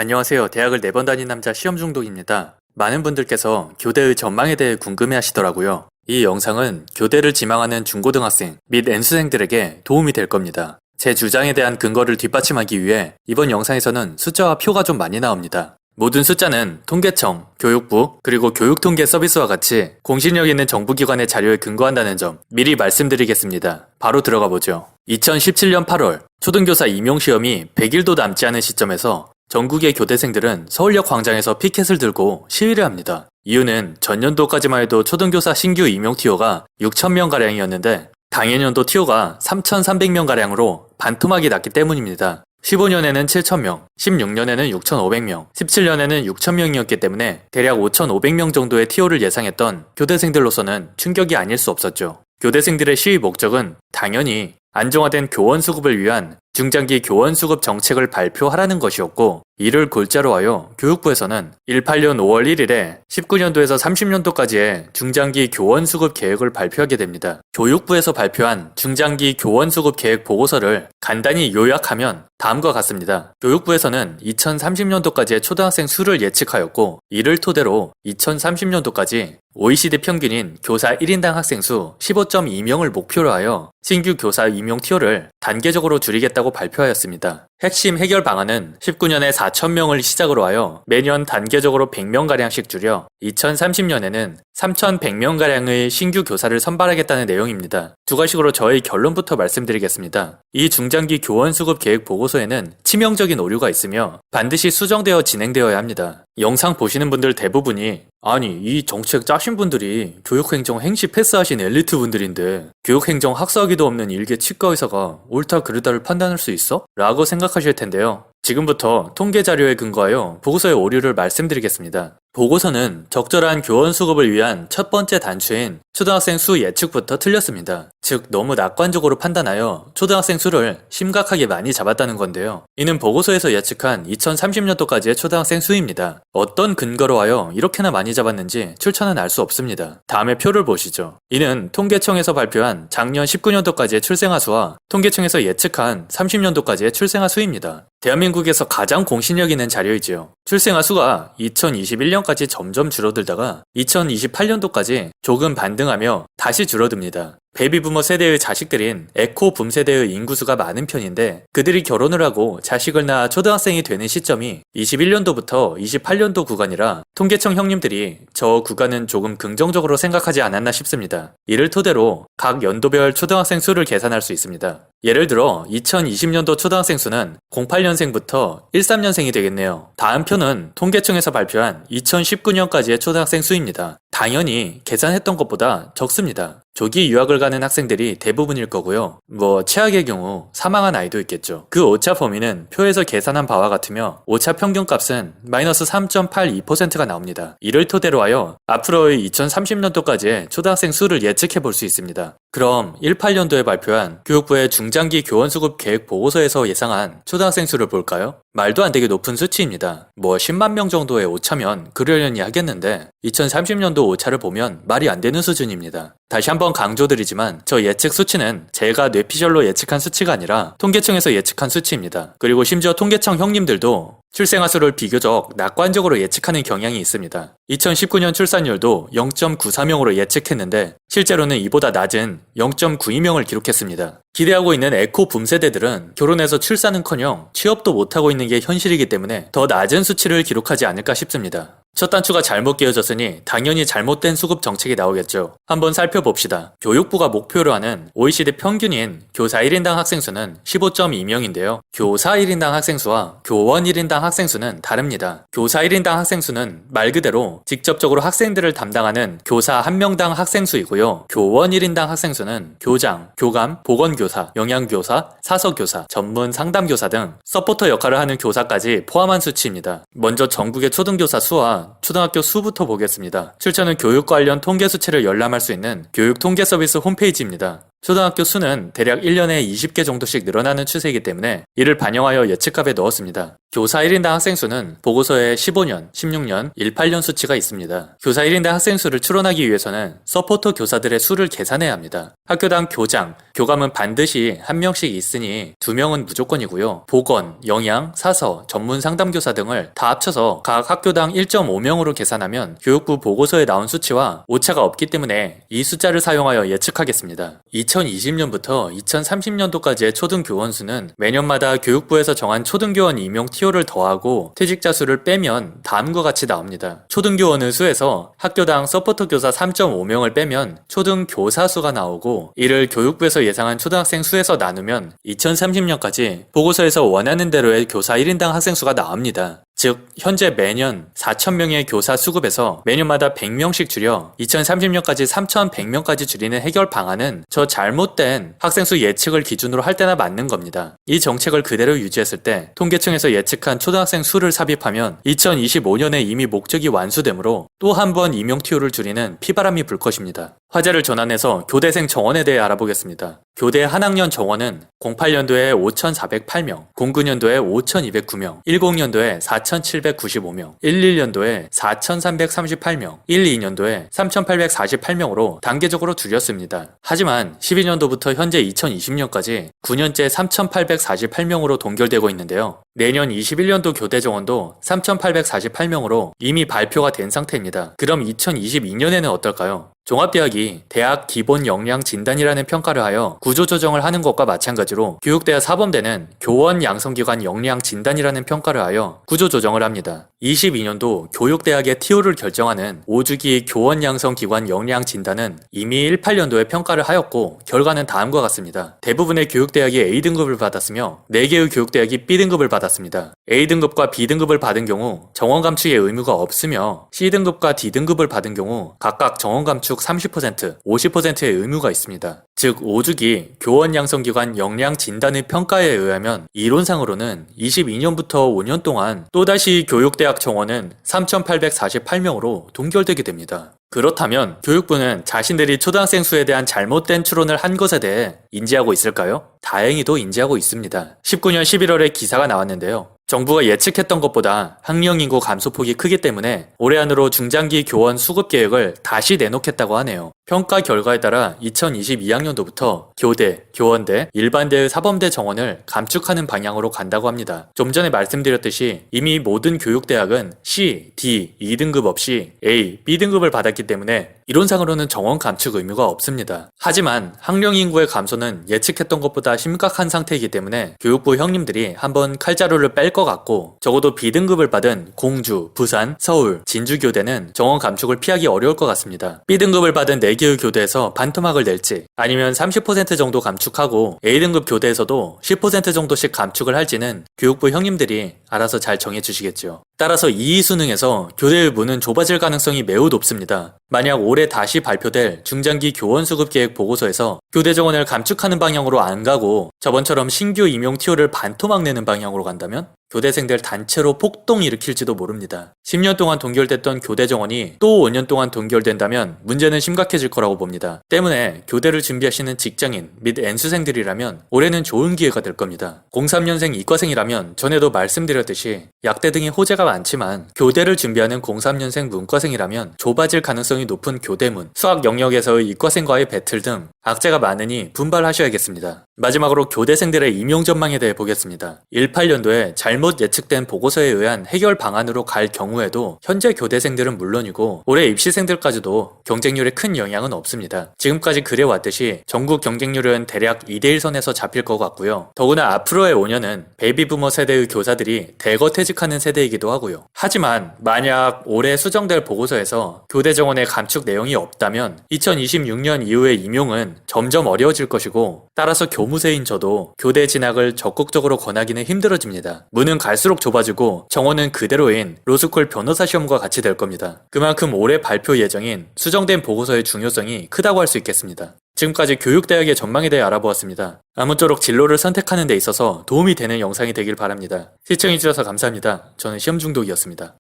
안녕하세요. 대학을 4번 다닌 남자 시험 중독입니다. 많은 분들께서 교대의 전망에 대해 궁금해 하시더라고요. 이 영상은 교대를 지망하는 중고등학생 및 N수생들에게 도움이 될 겁니다. 제 주장에 대한 근거를 뒷받침하기 위해 이번 영상에서는 숫자와 표가 좀 많이 나옵니다. 모든 숫자는 통계청, 교육부, 그리고 교육통계 서비스와 같이 공신력 있는 정부기관의 자료에 근거한다는 점 미리 말씀드리겠습니다. 바로 들어가 보죠. 2017년 8월 초등교사 임용시험이 100일도 남지 않은 시점에서 전국의 교대생들은 서울역 광장에서 피켓을 들고 시위를 합니다. 이유는 전년도까지만 해도 초등교사 신규 임용 티오가 6,000명가량이었는데 당해년도 티오가 3,300명가량으로 반토막이 났기 때문입니다. 15년에는 7,000명, 16년에는 6,500명, 17년에는 6,000명이었기 때문에 대략 5,500명 정도의 티오를 예상했던 교대생들로서는 충격이 아닐 수 없었죠. 교대생들의 시위 목적은 당연히 안정화된 교원 수급을 위한 중장기 교원 수급 정책을 발표하라는 것이었고, 이를 골자로 하여 교육부에서는 18년 5월 1일에 19년도에서 30년도까지의 중장기 교원 수급 계획을 발표하게 됩니다. 교육부에서 발표한 중장기 교원 수급 계획 보고서를 간단히 요약하면 다음과 같습니다. 교육부에서는 2030년도까지의 초등학생 수를 예측하였고, 이를 토대로 2030년도까지 OECD 평균인 교사 1인당 학생 수 15.2명을 목표로 하여 신규 교사 임용 티오를 단계적으로 줄이겠다고 발표하였습니다. 핵심 해결 방안은 19년에 4,000명을 시작으로 하여 매년 단계적으로 100명가량씩 줄여 2030년에는 3,100명가량의 신규 교사를 선발하겠다는 내용입니다. 두 가지로 저의 결론부터 말씀드리겠습니다. 이 중장기 교원 수급 계획 보고서에는 치명적인 오류가 있으며 반드시 수정되어 진행되어야 합니다. 영상 보시는 분들 대부분이 아니 이 정책 짜신 분들이 교육행정 행시 패스하신 엘리트 분들인데 교육행정 학사학위도 없는 일개 치과의사가 옳다 그르다를 판단할 수 있어? 라고 생각하실 텐데요. 지금부터 통계 자료에 근거하여 보고서의 오류를 말씀드리겠습니다. 보고서는 적절한 교원 수급을 위한 첫 번째 단추인 초등학생 수 예측부터 틀렸습니다. 즉 너무 낙관적으로 판단하여 초등학생 수를 심각하게 많이 잡았다는 건데요. 이는 보고서에서 예측한 2030년도까지의 초등학생 수입니다. 어떤 근거로 하여 이렇게나 많이 잡았는지 출처는 알 수 없습니다. 다음에 표를 보시죠. 이는 통계청에서 발표한 작년 19년도까지의 출생아 수와 통계청에서 예측한 30년도까지의 출생아 수입니다. 대한민국에서 가장 공신력 있는 자료이지요. 출생아 수가 2021년까지 점점 줄어들다가 2028년도까지 조금 반등하며 다시 줄어듭니다. 베이비부머 세대의 자식들인 에코붐 세대의 인구수가 많은 편인데 그들이 결혼을 하고 자식을 낳아 초등학생이 되는 시점이 21년도부터 28년도 구간이라 통계청 형님들이 저 구간은 조금 긍정적으로 생각하지 않았나 싶습니다. 이를 토대로 각 연도별 초등학생 수를 계산할 수 있습니다. 예를 들어 2020년도 초등학생 수는 08년생부터 13년생이 되겠네요. 다음 표는 통계청에서 발표한 2019년까지의 초등학생 수입니다. 당연히 계산했던 것보다 적습니다. 조기 유학을 가는 학생들이 대부분일 거고요. 최악의 경우 사망한 아이도 있겠죠. 그 오차 범위는 표에서 계산한 바와 같으며 오차 평균값은 마이너스 3.82%가 나옵니다. 이를 토대로 하여 앞으로의 2030년도까지의 초등학생 수를 예측해 볼 수 있습니다. 그럼 18년도에 발표한 교육부의 중장기 교원 수급 계획 보고서에서 예상한 초등학생 수를 볼까요? 말도 안 되게 높은 수치입니다. 10만 명 정도의 오차면 그러려니 하겠는데 2030년도 오차를 보면 말이 안 되는 수준입니다. 다시 한번 강조드리지만 저 예측 수치는 제가 뇌피셜로 예측한 수치가 아니라 통계청에서 예측한 수치입니다. 그리고 심지어 통계청 형님들도 출생아 수를 비교적 낙관적으로 예측하는 경향이 있습니다. 2019년 출산율도 0.94명으로 예측했는데 실제로는 이보다 낮은 0.92명을 기록했습니다. 기대하고 있는 에코붐 세대들은 결혼해서 출산은커녕 취업도 못하고 있는 게 현실이기 때문에 더 낮은 수치를 기록하지 않을까 싶습니다. 첫 단추가 잘못 끼워졌으니 당연히 잘못된 수급 정책이 나오겠죠. 한번 살펴봅시다. 교육부가 목표로 하는 OECD 평균인 교사 1인당 학생 수는 15.2명인데요. 교사 1인당 학생 수와 교원 1인당 학생 수는 다릅니다. 교사 1인당 학생 수는 말 그대로 직접적으로 학생들을 담당하는 교사 1명당 학생 수이고요. 교원 1인당 학생 수는 교장, 교감, 보건교사, 영양교사, 사서교사, 전문 상담교사 등 서포터 역할을 하는 교사까지 포함한 수치입니다. 먼저 전국의 초등교사 수와 초등학교 수부터 보겠습니다. 출처는 교육 관련 통계 수치를 열람할 수 있는 교육통계 서비스 홈페이지입니다. 초등학교 수는 대략 1년에 20개 정도씩 늘어나는 추세이기 때문에 이를 반영하여 예측값에 넣었습니다. 교사 1인당 학생 수는 보고서에 15년, 16년, 18년 수치가 있습니다. 교사 1인당 학생 수를 추론하기 위해서는 서포터 교사들의 수를 계산해야 합니다. 학교당 교장, 교감은 반드시 한 명씩 있으니 2명은 무조건이고요. 보건, 영양, 사서, 전문 상담교사 등을 다 합쳐서 각 학교당 1.5명으로 계산하면 교육부 보고서에 나온 수치와 오차가 없기 때문에 이 숫자를 사용하여 예측하겠습니다. 2020년부터 2030년도까지의 초등교원 수는 매년마다 교육부에서 정한 초등교원 임용 티오를 더하고 퇴직자 수를 빼면 다음과 같이 나옵니다. 초등교원의 수에서 학교당 서포터 교사 3.5명을 빼면 초등교사 수가 나오고, 이를 교육부에서 예상한 초등학생 수에서 나누면 2030년까지 보고서에서 원하는 대로의 교사 1인당 학생 수가 나옵니다. 즉 현재 매년 4,000명의 교사 수급에서 매년마다 100명씩 줄여 2030년까지 3,100명까지 줄이는 해결 방안은 저 잘못된 학생 수 예측을 기준으로 할 때나 맞는 겁니다. 이 정책을 그대로 유지했을 때 통계청에서 예측한 초등학생 수를 삽입하면 2025년에 이미 목적이 완수되므로 또 한 번 임용 티오를 줄이는 피바람이 불 것입니다. 화제를 전환해서 교대생 정원에 대해 알아보겠습니다. 교대 한 학년 정원은 08년도에 5,408명, 09년도에 5,209명, 10년도에 4,795명, 11년도에 4,338명, 12년도에 3,848명으로 단계적으로 줄였습니다. 하지만 12년도부터 현재 2020년까지 9년째 3,848명으로 동결되고 있는데요. 내년 21년도 교대 정원도 3,848명으로 이미 발표가 된 상태입니다. 그럼 2022년에는 어떨까요? 종합대학이 대학 기본 역량 진단이라는 평가를 하여 구조조정을 하는 것과 마찬가지로 교육대와 사범대는 교원 양성기관 역량 진단이라는 평가를 하여 구조조정을 합니다. 22년도 교육대학의 TO를 결정하는 5주기 교원 양성기관 역량 진단은 이미 18년도에 평가를 하였고 결과는 다음과 같습니다. 대부분의 교육대학이 A등급을 받았으며 4개의 교육대학이 B등급을 받았습니다. A등급과 B등급을 받은 경우 정원 감축의 의무가 없으며 C등급과 D등급을 받은 경우 각각 정원 감축 30%, 50%의 의무가 있습니다. 즉 5주기 교원 양성기관 역량 진단의 평가에 의하면 이론상으로는 22년부터 5년 동안 또다시 교육대학 정원은 3,848명으로 동결되게 됩니다. 그렇다면 교육부는 자신들이 초등학생 수에 대한 잘못된 추론을 한 것에 대해 인지하고 있을까요? 다행히도 인지하고 있습니다. 19년 11월에 기사가 나왔는데요. 정부가 예측했던 것보다 학령 인구 감소폭이 크기 때문에 올해 안으로 중장기 교원 수급 계획을 다시 내놓겠다고 하네요. 평가 결과에 따라 2022학년도부터 교대, 교원대, 일반대의 사범대 정원을 감축하는 방향으로 간다고 합니다. 좀 전에 말씀드렸듯이 이미 모든 교육대학은 C, D, 2등급 없이 A, B등급을 받았기 때문에 이론상으로는 정원 감축 의무가 없습니다. 하지만 학령 인구의 감소는 예측했던 것보다 심각한 상태이기 때문에 교육부 형님들이 한번 칼자루를 뺄 것 같고, 적어도 B등급을 받은 공주, 부산, 서울, 진주교대는 정원 감축을 피하기 어려울 것 같습니다. B등급을 받은 4개의 교대에서 반토막을 낼지, 아니면 30% 정도 감축하고 A등급 교대에서도 10% 정도씩 감축을 할지는 교육부 형님들이 알아서 잘 정해주시겠죠. 따라서 이 수능에서 교대의 문은 좁아질 가능성이 매우 높습니다. 만약 올해 다시 발표될 중장기 교원 수급 계획 보고서에서 교대 정원을 감축하는 방향으로 안 가고 저번처럼 신규 임용 티오를 반토막 내는 방향으로 간다면 교대생들 단체로 폭동 일으킬지도 모릅니다. 10년 동안 동결됐던 교대 정원이 또 5년 동안 동결된다면 문제는 심각해질 거라고 봅니다. 때문에 교대를 준비하시는 직장인 및 N수생들이라면 올해는 좋은 기회가 될 겁니다. 03년생 이과생이라면 전에도 말씀드렸듯이 약대 등의 호재가 많지만 교대를 준비하는 03년생 문과생이라면 좁아질 가능성이 높은 교대문, 수학 영역에서의 이과생과의 배틀 등 악재가 많으니 분발하셔야겠습니다. 마지막으로 교대생들의 임용 전망에 대해 보겠습니다. 18년도에 잘못 예측된 보고서에 의한 해결 방안으로 갈 경우에도 현재 교대생들은 물론이고 올해 입시생들까지도 경쟁률에 큰 영향은 없습니다. 지금까지 그래왔듯이 전국 경쟁률은 대략 2대1 선에서 잡힐 것 같고요. 더구나 앞으로의 5년은 베이비부머 세대의 교사들이 대거 퇴직하는 세대이기도 하고요. 하지만 만약 올해 수정될 보고서에서 교대 정원의 감축 내용이 없다면 2026년 이후의 임용은 점점 어려워질 것이고, 따라서 교무생인 저도 교대 진학을 적극적으로 권하기는 힘들어집니다. 문은 갈수록 좁아지고 정원은 그대로인 로스쿨 변호사 시험과 같이 될 겁니다. 그만큼 올해 발표 예정인 수정된 보고서의 중요성이 크다고 할 수 있겠습니다. 지금까지 교육대학의 전망에 대해 알아보았습니다. 아무쪼록 진로를 선택하는 데 있어서 도움이 되는 영상이 되길 바랍니다. 시청해주셔서 감사합니다. 저는 시험중독이었습니다.